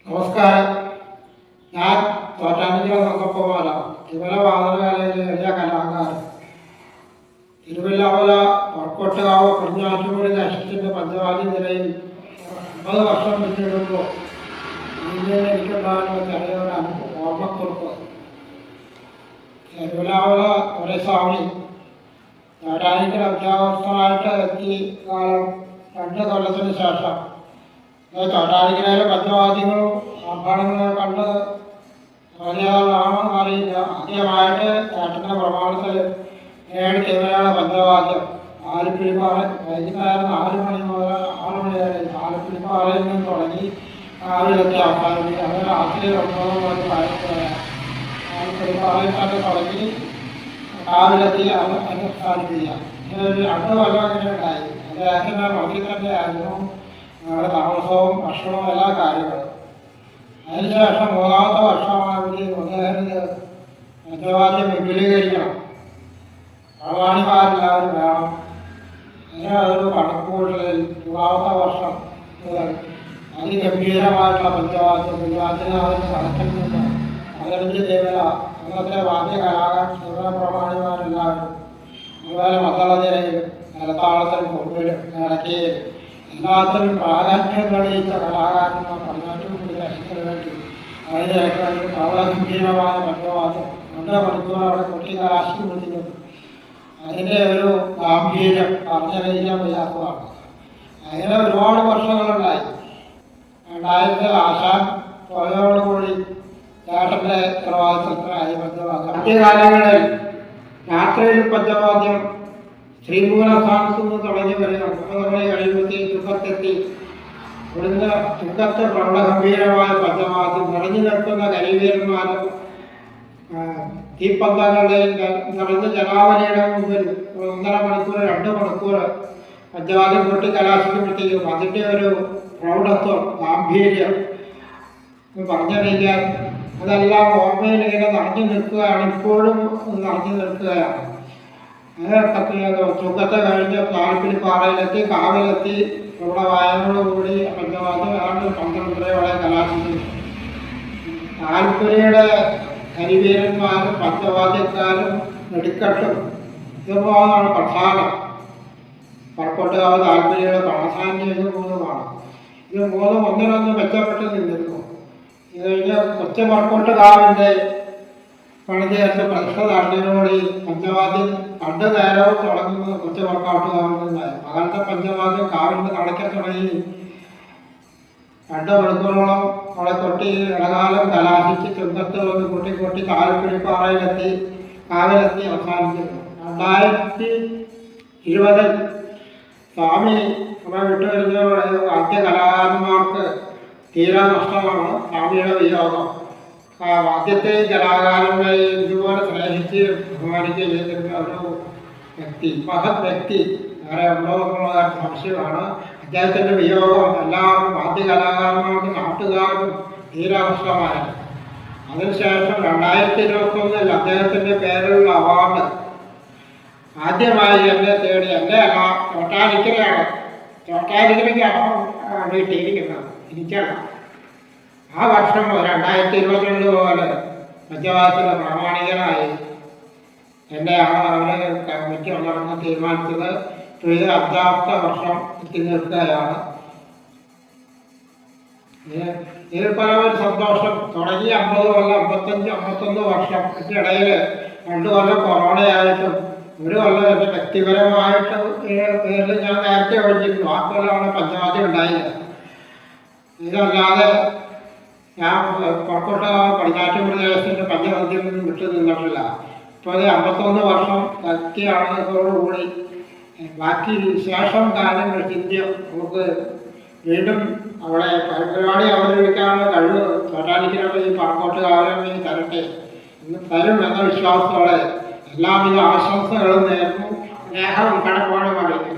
നമസ്കാരം. ഞാൻ തോറ്റാനിക്കര തങ്കപ്പമാല, തിരുവല്ല വാദനകലയിലെ വലിയ കലാകാരൻ. തിരുവല്ലാമല വടക്കോട്ടുകാവ് പടിഞ്ഞാറ്റുമുറി ദേശത്തിൻ്റെ പഞ്ചവാദി നിലയിൽ 50 വർഷം പിന്നിടുമ്പോൾ ഇന്ത്യയിൽ എനിക്കുണ്ടാകുന്ന ചെറിയൊരു ഓർമ്മക്കുറിപ്പ്. തിരുവല്ലാമല ഒരേ സ്വാമി തോറ്റാനിക്കര ഉദ്യോഗസ്ഥനായിട്ട് എത്തി കാലം 2 കൊല്ലത്തിന് ശേഷം തോറ്റാനിക്കരയിലെ പഞ്ചവാദ്യങ്ങളും ആഭരണങ്ങളും കണ്ട് അറിയാവുന്നതാണെന്ന് അറിയില്ല. ആദ്യമായിട്ട് ചേട്ടൻ്റെ പ്രമാണത്തിൽ 7 തിരുവല്ലയുടെ പഞ്ചവാദ്യം ആലപ്പുഴപ്പാറ വൈകുന്നേരം 4 മണി മുതൽ 6 മണി വരെ ആലപ്പുഴപ്പാറയിൽ നിന്ന് തുടങ്ങി രാവിലത്തെ അവസാനിപ്പിക്കും. അങ്ങനെ രാത്രി 9 മണി ആലപ്പുഴപ്പാറയിൽ തന്നെ തുടങ്ങി രാവിലത്തെ അവസാനിപ്പിക്കുക. ഇങ്ങനെ ഒരു 2 കൊല്ലം അങ്ങനെ ഉണ്ടായി. അദ്ദേഹത്തിൻ്റെ മതിൽ തന്നെ ആയിരുന്നു ഞങ്ങളുടെ താമസവും ഭക്ഷണവും എല്ലാ കാര്യങ്ങളും. അതിനുശേഷം 3ാമത്തെ വർഷമാണെങ്കിൽ അദ്ദേഹത്തിന് പഞ്ചവാദ്യം വിപുലീകരിക്കണം, പ്രമാണിമാരെല്ലാവരും വേണം. അങ്ങനെ അതൊരു കണക്കുകൂട്ടലിൽ 3ാമത്തെ വർഷം അതിഗംഭീരമായിട്ടുള്ള പഞ്ചവാദ്യത്തിന് അതിന് നടക്കുന്നില്ല. 15 തിരുവല്ല അന്നത്തെ വാദ്യ കലാകാരൻ തിരുവല്ല പ്രമാണിമാരെല്ലാവരും അതുപോലെ മദ്ദളനിരയിലും നിലത്താളത്തിലും കൊമ്പിലും ഇടയ്ക്കയിലും എല്ലാത്തിനും പ്രാധാന്യം തെളിയിച്ച കലാകാരന്മാർ പടിഞ്ഞാറ്റുമുറി ദേശത്തിന് വേണ്ടി അതിലേക്ക് പ്രൗഢഗംഭീരമായ പഞ്ചവാദ്യം 2 മണിക്കൂർ അവിടെ കൊട്ടി കലാശി വിളിക്കുന്നു. അതിൻ്റെ ഒരു ഗാംഭീര്യം പറഞ്ഞറിയിക്കാൻ വയ്യാത്തതാണ്. അങ്ങനെ ഒരുപാട് വർഷങ്ങളുണ്ടായി. 2000 ആശാൻ പോയതോടുകൂടി ചേട്ടൻ്റെ ഉത്തരവാദിത്തത്തിനായി പഞ്ചവാദ്യം. ആദ്യകാലങ്ങളിൽ രാത്രിയിൽ പഞ്ചവാദ്യം ശ്രീമൂലസ്ഥാനത്ത് നിന്ന് തുടങ്ങി വരിക 30 മണി കഴിയുമ്പോഴത്തേക്ക് ചുങ്കത്തെത്തി. ഇവിടുന്ന് ചുങ്കത്ത് പ്രൗഢഗംഭീരമായ പഞ്ചവാദ്യം നിറഞ്ഞു നിൽക്കുന്ന കരിവീരന്മാരും തീപ്പന്തങ്ങളുടെയും നിറഞ്ഞ ജനാവലിയുടെ മുമ്പിൽ 1.5 മണിക്കൂർ 2 മണിക്കൂർ പഞ്ചവാദ്യം കൊട്ടി കലാശിക്കുമ്പോഴത്തേക്കും അതിൻ്റെ ഒരു പ്രൗഢത്വം ഗാംഭീര്യം പറഞ്ഞറിയിക്കാൻ അതെല്ലാം ഓർമ്മയിൽ ഇങ്ങനെ നിറഞ്ഞു നിൽക്കുകയാണ്. ഇപ്പോഴും നിറഞ്ഞു നിൽക്കുകയാണ്. ചുങ്കത്തെ കഴിഞ്ഞ് ആലപ്പുഴപ്പാറയിലെത്തി, കാവിലെത്തി. ഇവിടെ വായനയോടുകൂടി പഞ്ചവാദ്യം ഏതാണ്ട് 12 കലാശിച്ചു. ആലപ്പുഴയുടെ കരിവീരന്മാരും പഞ്ചവാദ്യക്കാരും വെടിക്കെട്ടും ഇതുപോലാണ് പ്രധാനം. വടക്കോട്ടുകാവ് ആലപ്പുഴയുടെ പ്രാധാന്യം ഇത് 3 ഇത് 3 ഒന്നിനൊന്ന് മെച്ചപ്പെട്ട് നിന്നിരുന്നു. ഇത് കഴിഞ്ഞ് കൊച്ചു വടക്കോട്ടുകാവിൻ്റെ പണിതീർത്ത് പ്രതിഷ്ഠ നടന്നതിനോട് പഞ്ചവാദ്യം 2 നേരവും തുടങ്ങുന്നത് കൊച്ചു വടക്കോട്ടുകാവിൽ നിന്നായി. പകലത്തെ പഞ്ചവാദ്യം കാവിൻ്റെ നടക്കാൻ തുടങ്ങി 2 മണിക്കൂറോളം അവിടെ കൊട്ടി ഇടകാലം കലാശിച്ച് ചുങ്കത്ത് വന്ന് കൊട്ടി ആലപ്പുഴപ്പാറയിലെത്തി, കാവിലെത്തി അവസാനിക്കുന്നു. 2020 സ്വാമി നമ്മളെ വിട്ടുവരുന്നതോടെ ആദ്യ കലാകാരന്മാർക്ക് തീരാ നഷ്ടമാണ് സ്വാമിയുടെ വിയോഗം. ആദ്യത്തെ കലാകാരന്മാരെയും ഇതുപോലെ സ്നേഹിച്ച് ബഹുമാനിക്കുകയും ചെയ്തിരുന്ന ഒരു വ്യക്തി, മഹത് വ്യക്തി വേറെ ഉണ്ടോ എന്നുള്ള സംശയമാണ്. അദ്ദേഹത്തിൻ്റെ വിയോഗം എല്ലാവർക്കും ആദ്യ കലാകാരന്മാർക്കും നാട്ടുകാർക്കും തീരാ നഷ്ടമായത്. അതിനുശേഷം 2021 അദ്ദേഹത്തിൻ്റെ പേരിലുള്ള അവാർഡ് ആദ്യമായി എന്നെ തേടി, എൻ്റെ അല്ല ചോട്ടാനിക്കരയാണ്, ചോട്ടാനിക്കരയ്ക്കാണ് കിട്ടിയിരിക്കുന്നത്, എനിക്കല്ല. ആ വർഷം 2022 പോലെ പഞ്ചവാദ്യത്തിൻ്റെ പ്രാമാണികനായി എൻ്റെ അവരെ കമ്മിറ്റി നടന്ന് തീരുമാനിച്ചത്. ഇത് 5ാമത്തെ വർഷം എത്തി നിൽക്കുകയാണ്. ഇതിൽ പലവരും സന്തോഷം. തുടങ്ങി 50 കൊല്ലം 55-51 വർഷം ഇതിനിടയിൽ 2 കൊല്ലം കൊറോണയായിട്ടും 1 കൊല്ലം എൻ്റെ വ്യക്തിപരമായിട്ട് പേരിൽ ഞാൻ നേരത്തെ ഒഴിച്ചിരുന്നു. ആ കൊല്ലമാണ് പഞ്ചവാദ്യം ഉണ്ടായില്ല. ഇതല്ലാതെ ഞാൻ വടക്കോട്ടുകാവ് പടിഞ്ഞാറ്റുമുറി ദേശത്തിൻ്റെ പഞ്ചവാദ്യം നിന്നും വിട്ടു നിന്നിട്ടില്ല. ഇപ്പോൾ 51 വർഷം എത്തിയാണതോടുകൂടി ബാക്കി ശേഷം കാര്യങ്ങൾ ചിന്തിയും നമുക്ക് വീണ്ടും അവിടെ പരിപാടി അവതരിപ്പിക്കാനുള്ള കഴിവ് തോറ്റാനിക്കരയുടെ ഈ വടക്കോട്ടുകാവിനെ തരട്ടെ എന്ന് തരും എന്ന വിശ്വാസത്തോടെ എല്ലാവിധ ആശംസകളും നേർന്നു സ്നേഹം കടപ്പാടും അറിയിക്കും.